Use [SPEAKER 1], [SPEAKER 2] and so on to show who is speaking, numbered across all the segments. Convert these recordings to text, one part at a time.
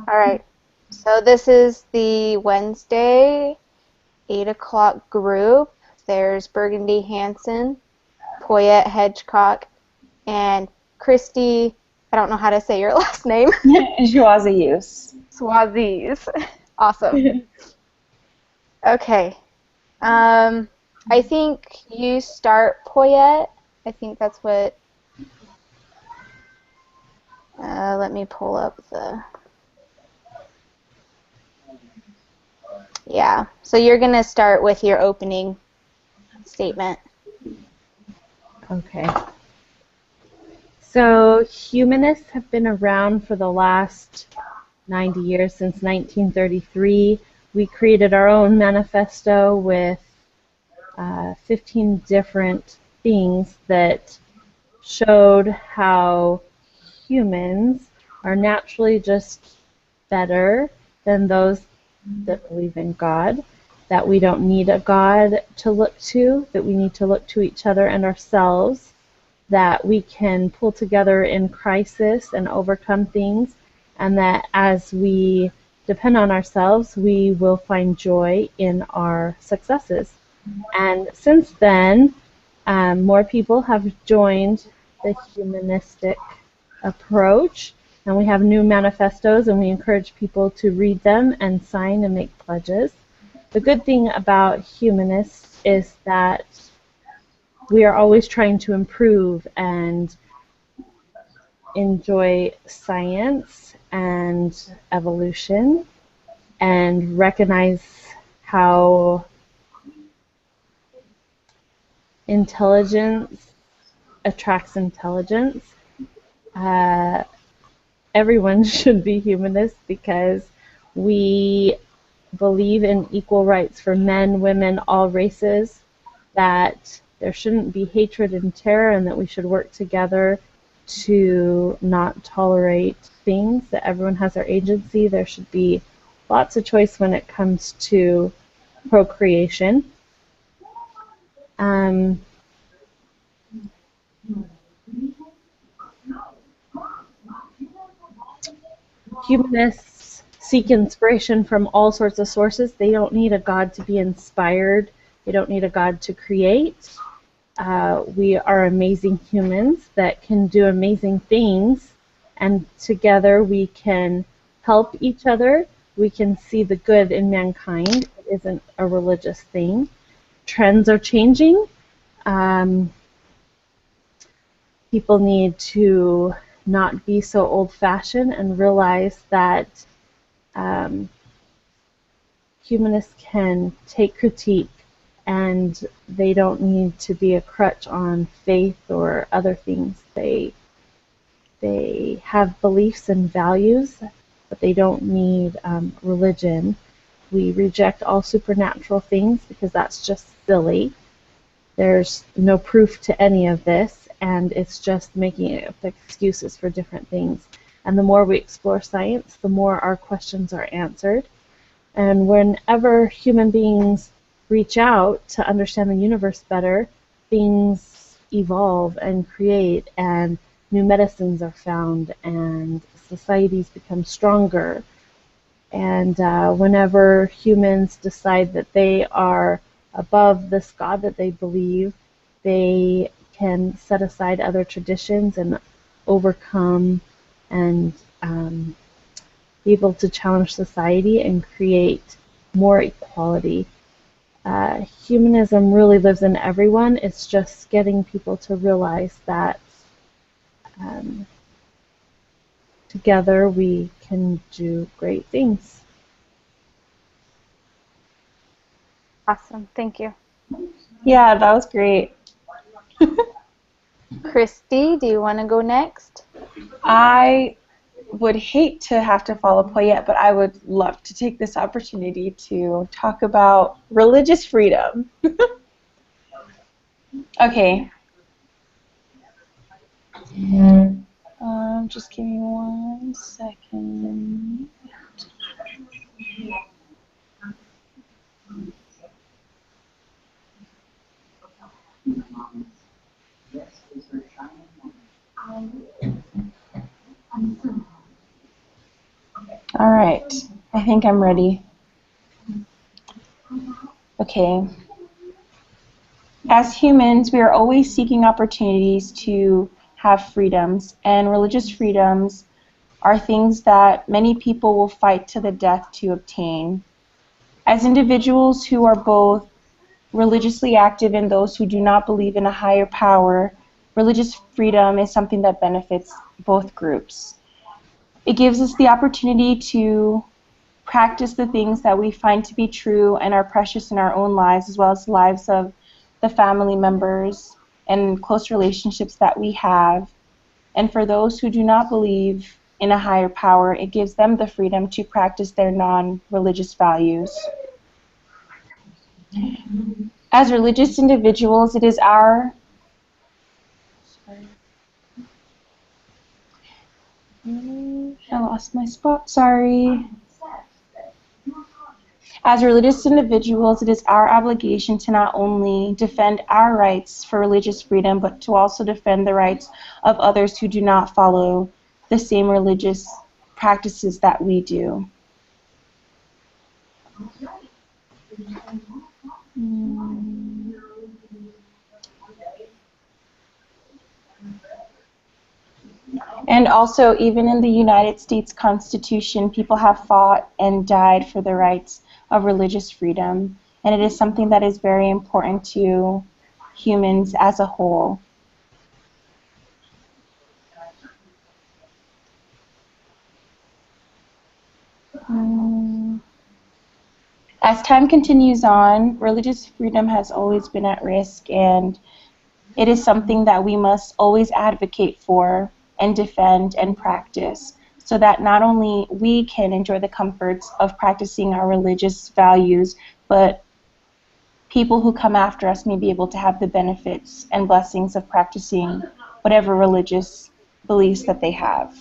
[SPEAKER 1] All right. So this is the Wednesday 8 o'clock group. There's Burgundy Hanson, Poyette Hedgecock, and Christy, I don't know how to say your last name.
[SPEAKER 2] Joazius.
[SPEAKER 1] Swaziz. Awesome. Okay. I think you start, Poyette. I think that's what. Let me pull up the. Yeah. So you're going to start with your opening statement.
[SPEAKER 3] Okay. So humanists have been around for the last 90 years, since 1933. We created our own manifesto with 15 different things that showed how humans are naturally just better than those that believe in God, that we don't need a God to look to, that we need to look to each other and ourselves, that we can pull together in crisis and overcome things, and that as we depend on ourselves, we will find joy in our successes. And since then, more people have joined the humanistic approach, and we have new manifestos, and we encourage people to read them and sign and make pledges. The good thing about humanists is that we are always trying to improve and enjoy science and evolution and recognize how intelligence attracts intelligence. Everyone should be humanist because we believe in equal rights for men, women, all races, that there shouldn't be hatred and terror, and that we should work together to not tolerate things, that everyone has their agency. There should be lots of choice when it comes to procreation. Humanists seek inspiration from all sorts of sources. They don't need a God to be inspired. They don't need a God to create. We are amazing humans that can do amazing things, and together we can help each other. We can see the good in mankind. It isn't a religious thing. Trends are changing. People need to not be so old-fashioned and realize that humanists can take critique, and they don't need to be a crutch on faith or other things. They have beliefs and values, but they don't need religion. We reject all supernatural things because that's just silly. There's no proof to any of this, and it's just making up excuses for different things. And the more we explore science, the more our questions are answered. And whenever human beings reach out to understand the universe better, things evolve and create, and new medicines are found, and societies become stronger. And whenever humans decide that they are above this God that they believe, they can set aside other traditions and overcome and be able to challenge society and create more equality. Humanism really lives in everyone. It's just getting people to realize that together we can do great things.
[SPEAKER 1] Awesome. Thank you.
[SPEAKER 2] Yeah, that was great.
[SPEAKER 1] Christy, do you want to go next?
[SPEAKER 2] I would hate to have to follow Poyette, but I would love to take this opportunity to talk about religious freedom. Okay. Just give me 1 second. All right. I think I'm ready. Okay. As humans, we are always seeking opportunities to have freedoms, and religious freedoms are things that many people will fight to the death to obtain. As individuals who are both religiously active and those who do not believe in a higher power, religious freedom is something that benefits both groups. It gives us the opportunity to practice the things that we find to be true and are precious in our own lives, as well as the lives of the family members and close relationships that we have. And for those who do not believe in a higher power, it gives them the freedom to practice their non-religious values. As religious individuals, it is our I lost my spot, sorry. As religious individuals, it is our obligation to not only defend our rights for religious freedom, but to also defend the rights of others who do not follow the same religious practices that we do. And also, even in the United States Constitution, people have fought and died for the rights of religious freedom, and it is something that is very important to humans as a whole. As time continues on, religious freedom has always been at risk, and it is something that we must always advocate for and defend and practice, so that not only we can enjoy the comforts of practicing our religious values, but people who come after us may be able to have the benefits and blessings of practicing whatever religious beliefs that they have.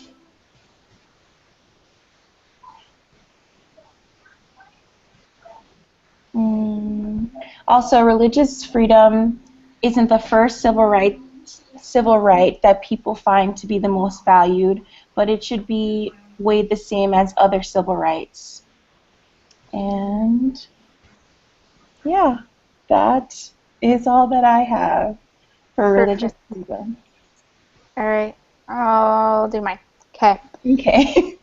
[SPEAKER 2] Also, religious freedom isn't the first civil right that people find to be the most valued, but it should be weighed the same as other civil rights. And yeah, that is all that I have for religious freedom.
[SPEAKER 1] All right, I'll do mine. Okay.
[SPEAKER 2] Okay.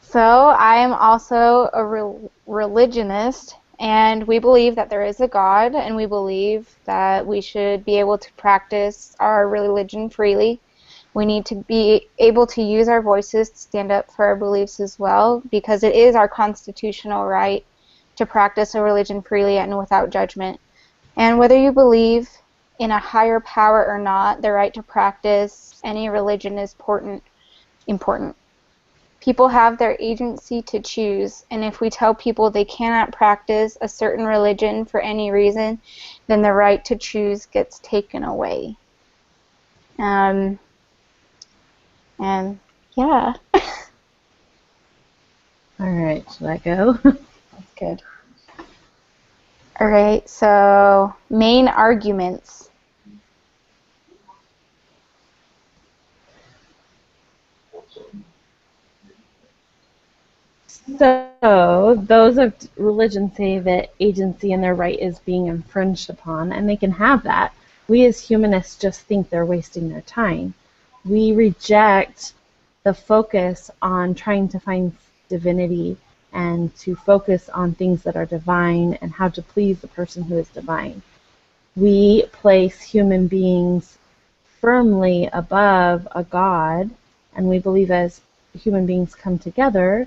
[SPEAKER 1] So I am also a religionist, and we believe that there is a God, and we believe that we should be able to practice our religion freely. We need to be able to use our voices to stand up for our beliefs as well, because it is our constitutional right to practice a religion freely and without judgment. And whether you believe in a higher power or not, the right to practice any religion is important. People have their agency to choose, and if we tell people they cannot practice a certain religion for any reason, then the right to choose gets taken away. And yeah.
[SPEAKER 3] All right, should I go?
[SPEAKER 2] That's good.
[SPEAKER 1] All right, so main arguments.
[SPEAKER 3] So, those of religion say that agency and their right is being infringed upon, and they can have that. We as humanists just think they're wasting their time. We reject the focus on trying to find divinity and to focus on things that are divine and how to please the person who is divine. We place human beings firmly above a God, and we believe as human beings come together,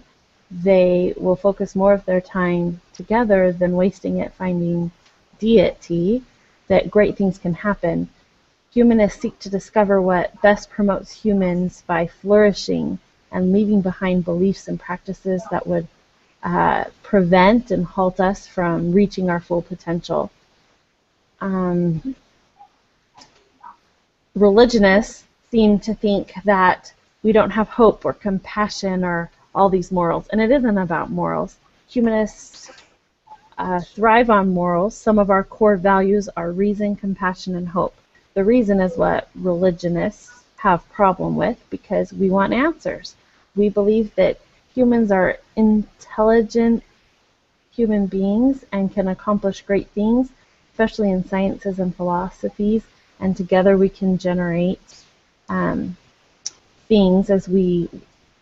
[SPEAKER 3] they will focus more of their time together than wasting it finding deity, that great things can happen. Humanists seek to discover what best promotes humans by flourishing and leaving behind beliefs and practices that would prevent and halt us from reaching our full potential. Religionists seem to think that we don't have hope or compassion or all these morals, and it isn't about morals. Humanists thrive on morals. Some of our core values are reason, compassion, and hope. The reason is what religionists have problem with, because we want answers. We believe that humans are intelligent human beings and can accomplish great things, especially in sciences and philosophies, and together we can generate things as we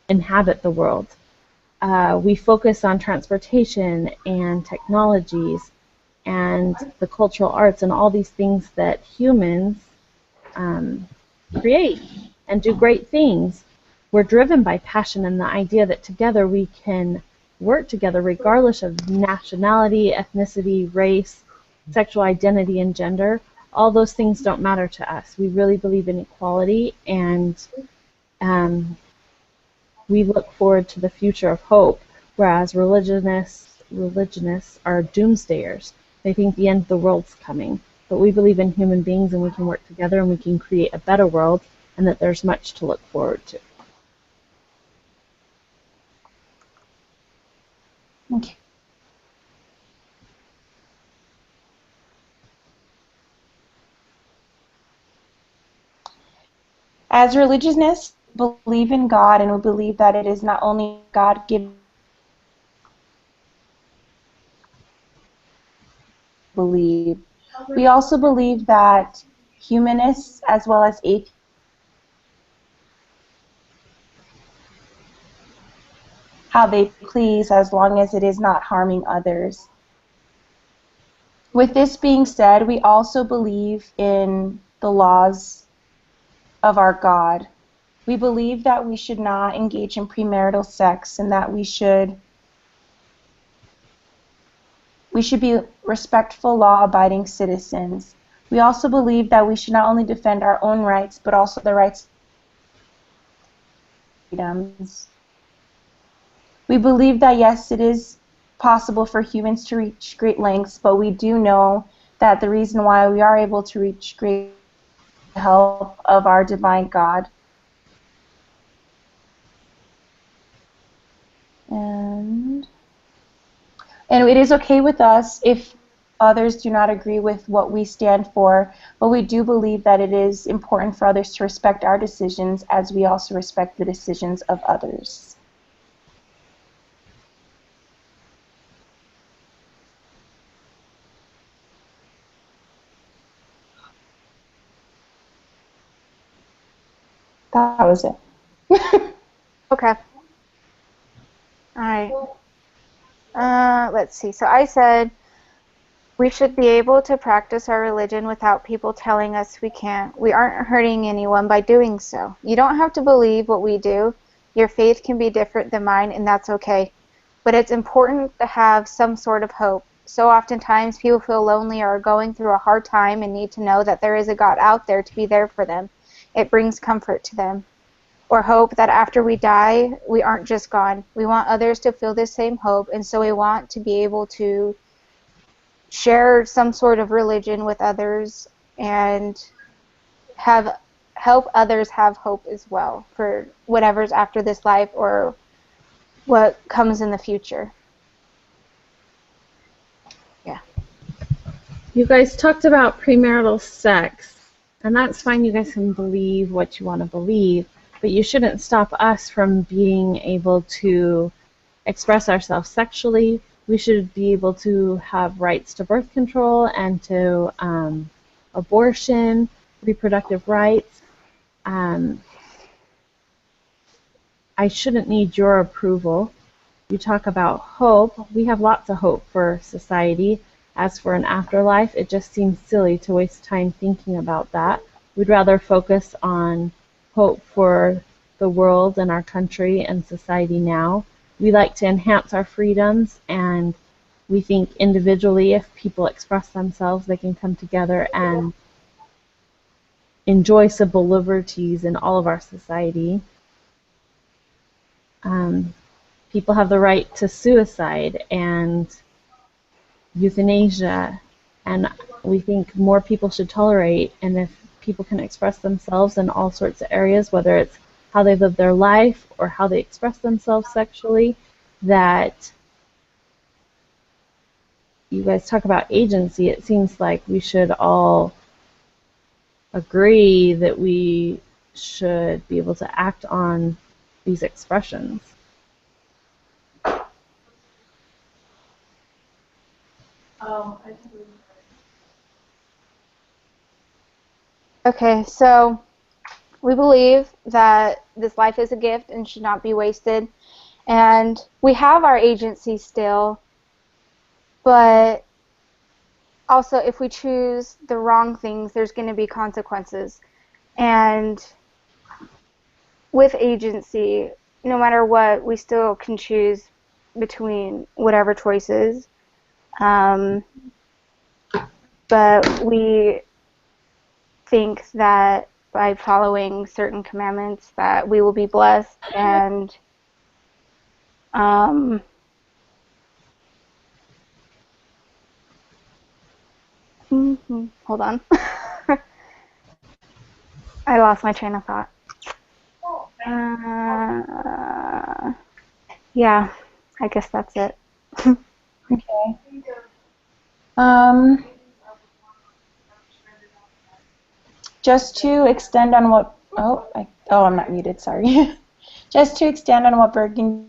[SPEAKER 3] inhabit the world. We focus on transportation and technologies and the cultural arts and all these things that humans create and do great things. We're driven by passion and the idea that together we can work together regardless of nationality, ethnicity, race, sexual identity, and gender. All those things don't matter to us. We really believe in equality, and we look forward to the future of hope, whereas religionists are doomsdayers. They think the end of the world's coming. But we believe in human beings, and we can work together, and we can create a better world, and that there's much to look forward to.
[SPEAKER 2] Okay. As religionists, believe in God, and we believe that it is not only God-given believe. We also believe that humanists as well as atheists how they please as long as it is not harming others. With this being said, we also believe in the laws of our God. We believe that we should not engage in premarital sex and that we should be respectful, law-abiding citizens. We also believe that we should not only defend our own rights, but also the rights of freedoms. We believe that, yes, it is possible for humans to reach great lengths, but we do know that the reason why we are able to reach great help of our divine God. And it is okay with us if others do not agree with what we stand for, but we do believe that it is important for others to respect our decisions as we also respect the decisions of others. That was it.
[SPEAKER 1] Okay. Alright. Let's see. So I said we should be able to practice our religion without people telling us we can't. We aren't hurting anyone by doing so. You don't have to believe what we do. Your faith can be different than mine, and that's okay. But it's important to have some sort of hope. So oftentimes people feel lonely or are going through a hard time and need to know that there is a God out there to be there for them. It brings comfort to them. Or hope that after we die, we aren't just gone. We want others to feel the same hope, and so we want to be able to share some sort of religion with others and help others have hope as well for whatever's after this life or what comes in the future. Yeah.
[SPEAKER 3] You guys talked about premarital sex, and that's fine. You guys can believe what you want to believe, but you shouldn't stop us from being able to express ourselves sexually. We should be able to have rights to birth control and to abortion, reproductive rights. I shouldn't need your approval. You talk about hope. We have lots of hope for society. As for an afterlife, it just seems silly to waste time thinking about that. We'd rather focus on hope for the world and our country and society now. We like to enhance our freedoms, and we think individually if people express themselves, they can come together and enjoy civil liberties in all of our society. People have the right to suicide and euthanasia, and we think more people should tolerate, and if people can express themselves in all sorts of areas, whether it's how they live their life or how they express themselves sexually, that you guys talk about agency, it seems like we should all agree that we should be able to act on these expressions.
[SPEAKER 1] Okay, so we believe that this life is a gift and should not be wasted. And we have our agency still, but also if we choose the wrong things, there's going to be consequences. And with agency, no matter what, we still can choose between whatever choices. But we think that by following certain commandments that we will be blessed and hold on. I lost my train of thought. Yeah, I guess that's it.
[SPEAKER 2] Okay. Just to extend on what I'm not muted, sorry. Just to extend on what Burgundy,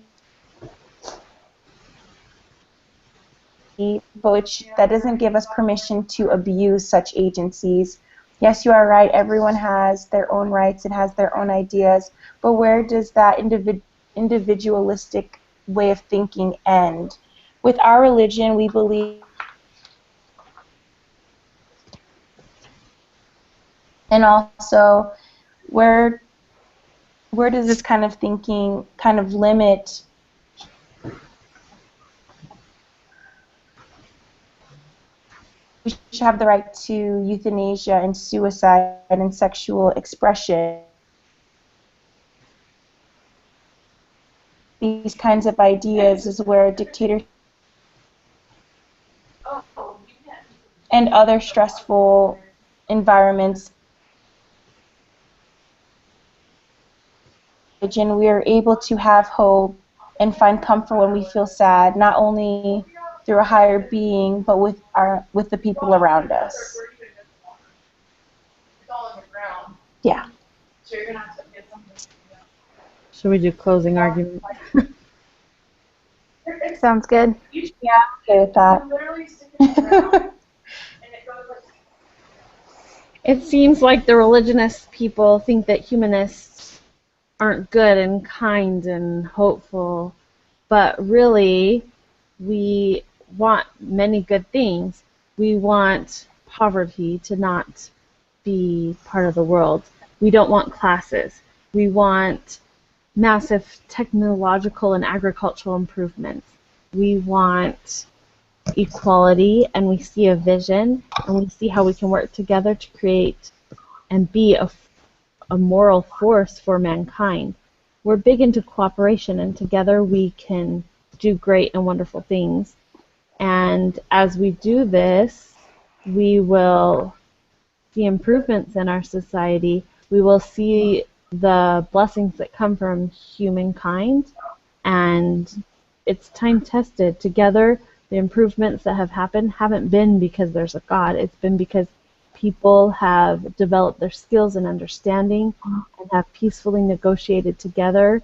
[SPEAKER 2] but that doesn't give us permission to abuse such agencies. Yes, you are right. Everyone has their own rights and has their own ideas, but where does that individualistic way of thinking end? With our religion, we believe, and also where does this kind of thinking kind of limit we should have the right to euthanasia and suicide and sexual expression? These kinds of ideas is where dictatorship and other stressful environments, and we are able to have hope and find comfort when we feel sad, not only through a higher being, but with the people around us. Yeah.
[SPEAKER 3] Should we do closing argument?
[SPEAKER 1] Sounds good.
[SPEAKER 2] Yeah, I'm okay with that.
[SPEAKER 3] It seems like the religionist people think that humanists aren't good and kind and hopeful, but really we want many good things. We want poverty to not be part of the world. We don't want classes. We want massive technological and agricultural improvements. We want equality, and we see a vision, and we see how we can work together to create and be a moral force for mankind. We're big into cooperation, and together we can do great and wonderful things. And as we do this, we will see improvements in our society. We will see the blessings that come from humankind, and it's time tested. Together, the improvements that have happened haven't been because there's a God. It's been because people have developed their skills and understanding and have peacefully negotiated together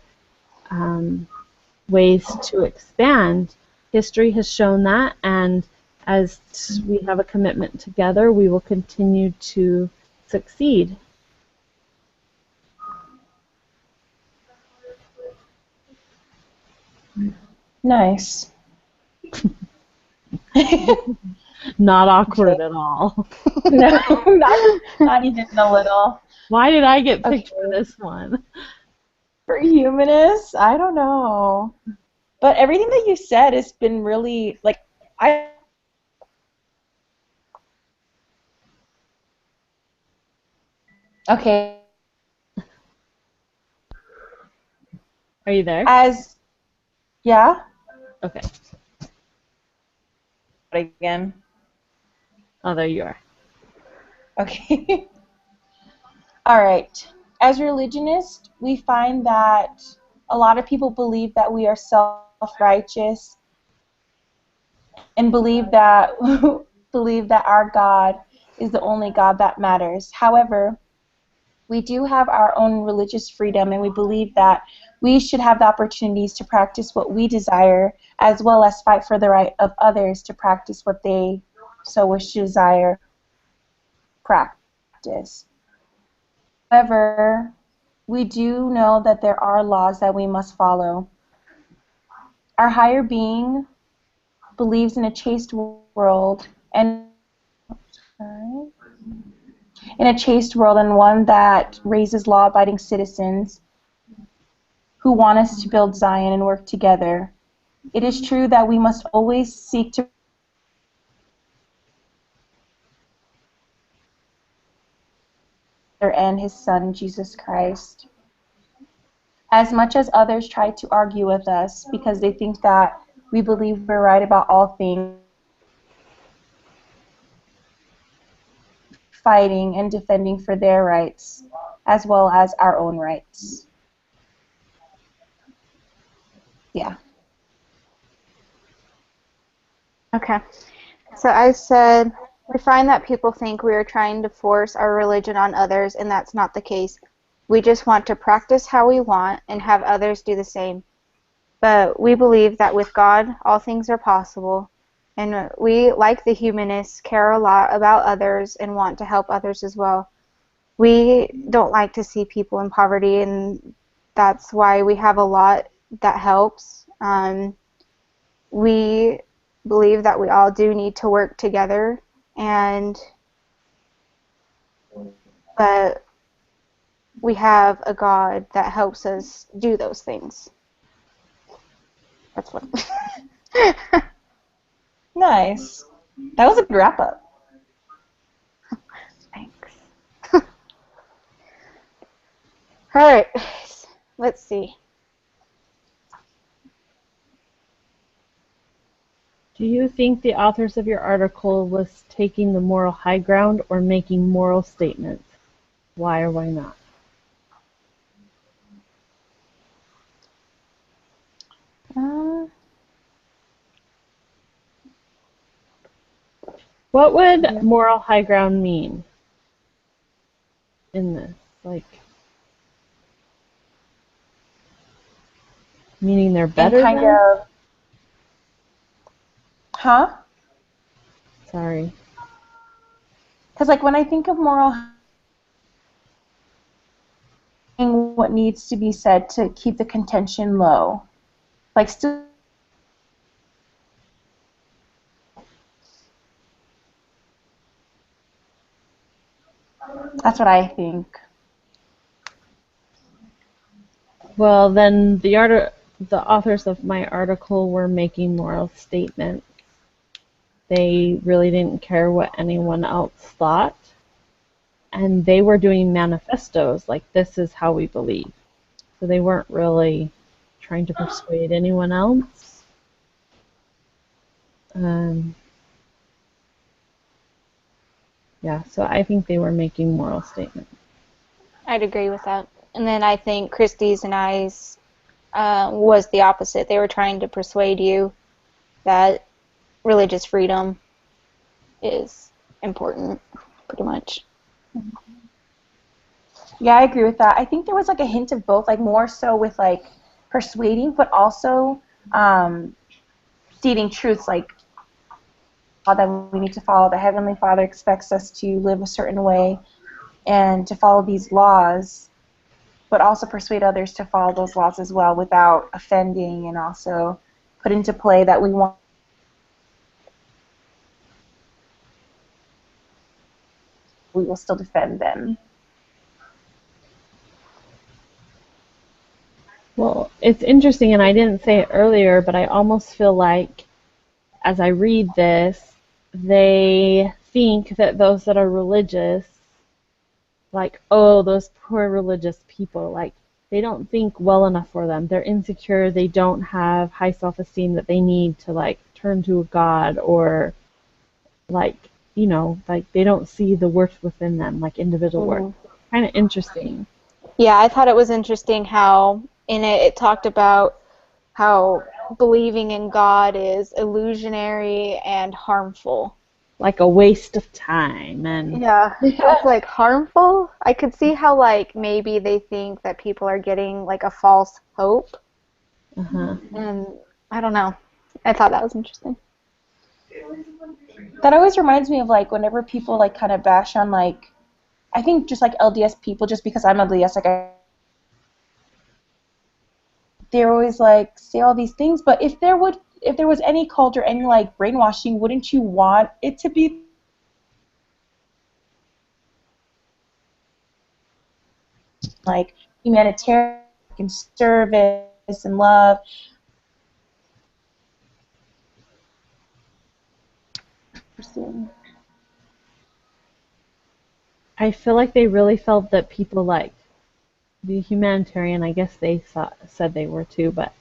[SPEAKER 3] ways to expand. History has shown that, and as we have a commitment together, we will continue to succeed.
[SPEAKER 2] Nice.
[SPEAKER 3] Not awkward at all.
[SPEAKER 2] No, not even a little.
[SPEAKER 3] Why did I get picked for this one?
[SPEAKER 2] For humanists, I don't know. But everything that you said has been really, like, Okay.
[SPEAKER 3] Are you there?
[SPEAKER 2] Yeah?
[SPEAKER 3] Okay.
[SPEAKER 2] Again.
[SPEAKER 3] Oh, there you are.
[SPEAKER 2] Okay. All right. As religionists, we find that a lot of people believe that we are self-righteous and believe that believe that our God is the only God that matters. However, We do have our own religious freedom, and we believe that we should have the opportunities to practice what we desire, as well as fight for the right of others to practice what they so wish to desire practice. However, we do know that there are laws that we must follow. Our higher being believes in a chaste world and one that raises law-abiding citizens who want us to build Zion and work together. It is true that we must always seek to and His Son, Jesus Christ. As much as others try to argue with us because they think that we believe we're right about all things, fighting and defending for their rights, as well as our own rights. Yeah.
[SPEAKER 1] Okay. So I said, we find that people think we are trying to force our religion on others, and that's not the case. We just want to practice how we want and have others do the same. But we believe that with God, all things are possible. And we, like the humanists, care a lot about others and want to help others as well. We don't like to see people in poverty, and that's why we have a lot that helps. We believe that we all do need to work together, but we have a God that helps us do those things. That's what.
[SPEAKER 2] Nice. That was a good wrap-up.
[SPEAKER 1] Thanks. All right. Let's see.
[SPEAKER 3] Do you think the authors of your article was taking the moral high ground or making moral statements? Why or why not? What would moral high ground mean in this? Like, meaning they're better
[SPEAKER 2] and kind
[SPEAKER 3] than?
[SPEAKER 2] of, huh?
[SPEAKER 3] Sorry.
[SPEAKER 2] Because like when I think of moral, what needs to be said to keep the contention low, like still. That's what I think.
[SPEAKER 3] Well, then the authors of my article were making moral statements. They really didn't care what anyone else thought. And they were doing manifestos, like this is how we believe. So they weren't really trying to persuade anyone else. Yeah, so I think they were making moral statements.
[SPEAKER 1] I'd agree with that. And then I think Christie's and I's was the opposite. They were trying to persuade you that religious freedom is important, pretty much.
[SPEAKER 2] Yeah, I agree with that. I think there was like a hint of both, like more so with like persuading, but also stating truths like that we need to follow. The Heavenly Father expects us to live a certain way and to follow these laws, but also persuade others to follow those laws as well without offending, and also put into play that we will still defend them.
[SPEAKER 3] Well, it's interesting, and I didn't say it earlier, but I almost feel like as I read this, they think that those that are religious, like, oh, those poor religious people, like, they don't think well enough for them. They're insecure. They don't have high self-esteem that they need to, like, turn to a God, or, like, you know, like, they don't see the worth within them, like individual worth. Kind of interesting.
[SPEAKER 1] Yeah, I thought it was interesting how in it talked about how believing in God is illusionary and harmful.
[SPEAKER 3] like a waste of time. And
[SPEAKER 1] Yeah, it's like harmful. I could see how like maybe they think that people are getting like a false hope,
[SPEAKER 3] uh-huh.
[SPEAKER 1] and I don't know. I thought that was interesting.
[SPEAKER 2] That always reminds me of like whenever people like kind of bash on like I think just like LDS people just because I'm LDS like they always like say all these things, but if there was any cult or any like brainwashing, wouldn't you want it to be like humanitarian and service and love?
[SPEAKER 3] I feel like they really felt that people like the humanitarian, I guess they said they were too, but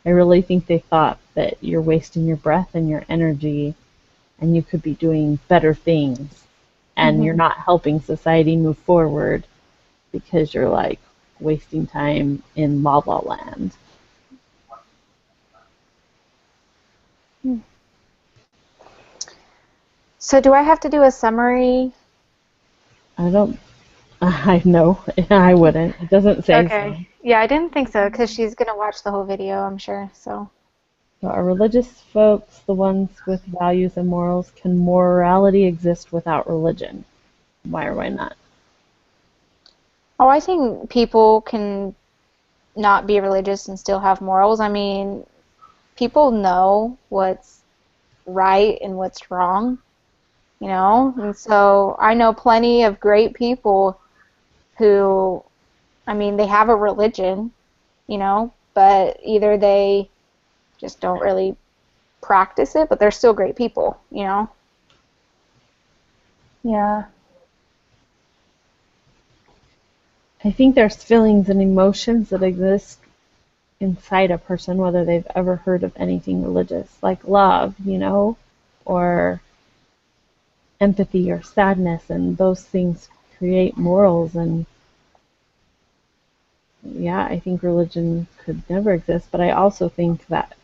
[SPEAKER 3] I really think they thought that you're wasting your breath and your energy and you could be doing better things and you're not helping society move forward because you're like wasting time in La La Land.
[SPEAKER 1] So do I have to do a summary?
[SPEAKER 3] I don't, I know, I wouldn't. It doesn't say so.
[SPEAKER 1] Okay. Yeah, I didn't think so because she's gonna watch the whole video, I'm sure. So.
[SPEAKER 3] So our religious folks, the ones with values and morals, can morality exist without religion? Why or why not?
[SPEAKER 1] Oh, I think people can not be religious and still have morals. I mean, people know what's right and what's wrong, you know? And so I know plenty of great people who, I mean, they have a religion, you know, but either they just don't really practice it, but they're still great people, you know?
[SPEAKER 2] Yeah.
[SPEAKER 3] I think there's feelings and emotions that exist inside a person, whether they've ever heard of anything religious, like love, or empathy or sadness, and those things create morals. And yeah, I think religion could never exist, but I also think that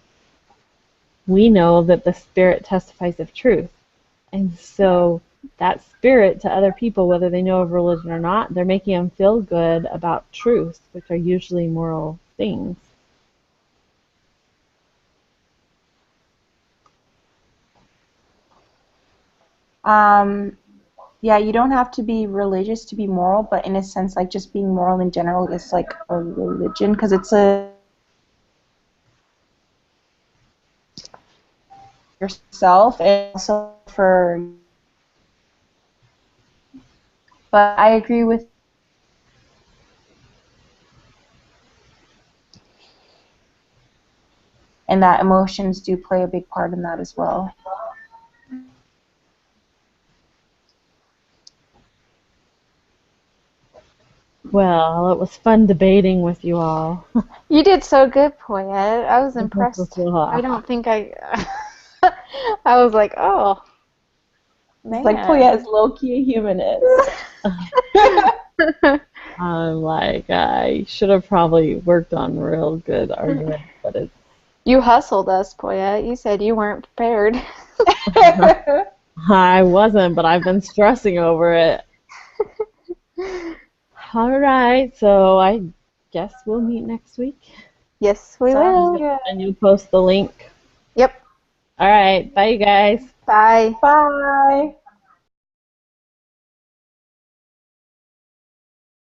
[SPEAKER 3] we know that the spirit testifies of truth. And so that spirit to other people, whether they know of religion or not, they're making them feel good about truth, which are usually moral things.
[SPEAKER 2] Yeah, you don't have to be religious to be moral, but in a sense, like just being moral in general is like a religion because it's a yourself and also for. But I agree with, and that emotions do play a big part in that as well.
[SPEAKER 3] Well, it was fun debating with you all.
[SPEAKER 1] You did so good, Poyet. I was
[SPEAKER 3] This was
[SPEAKER 1] impressed. I
[SPEAKER 3] a
[SPEAKER 1] don't think I. I was like, oh,
[SPEAKER 2] It's like
[SPEAKER 1] man.
[SPEAKER 2] Poya is low-key a humanist.
[SPEAKER 3] I'm like, I should have probably worked on real good arguments, but it's.
[SPEAKER 1] You hustled us, Poyet. You said you weren't prepared.
[SPEAKER 3] I wasn't, but I've been stressing over it. All right, so I guess we'll meet next week.
[SPEAKER 1] Yes, we
[SPEAKER 2] Sounds
[SPEAKER 1] will.
[SPEAKER 2] good.
[SPEAKER 3] And you'll post the link.
[SPEAKER 1] Yep.
[SPEAKER 3] All right, bye, you guys.
[SPEAKER 1] Bye.
[SPEAKER 2] Bye.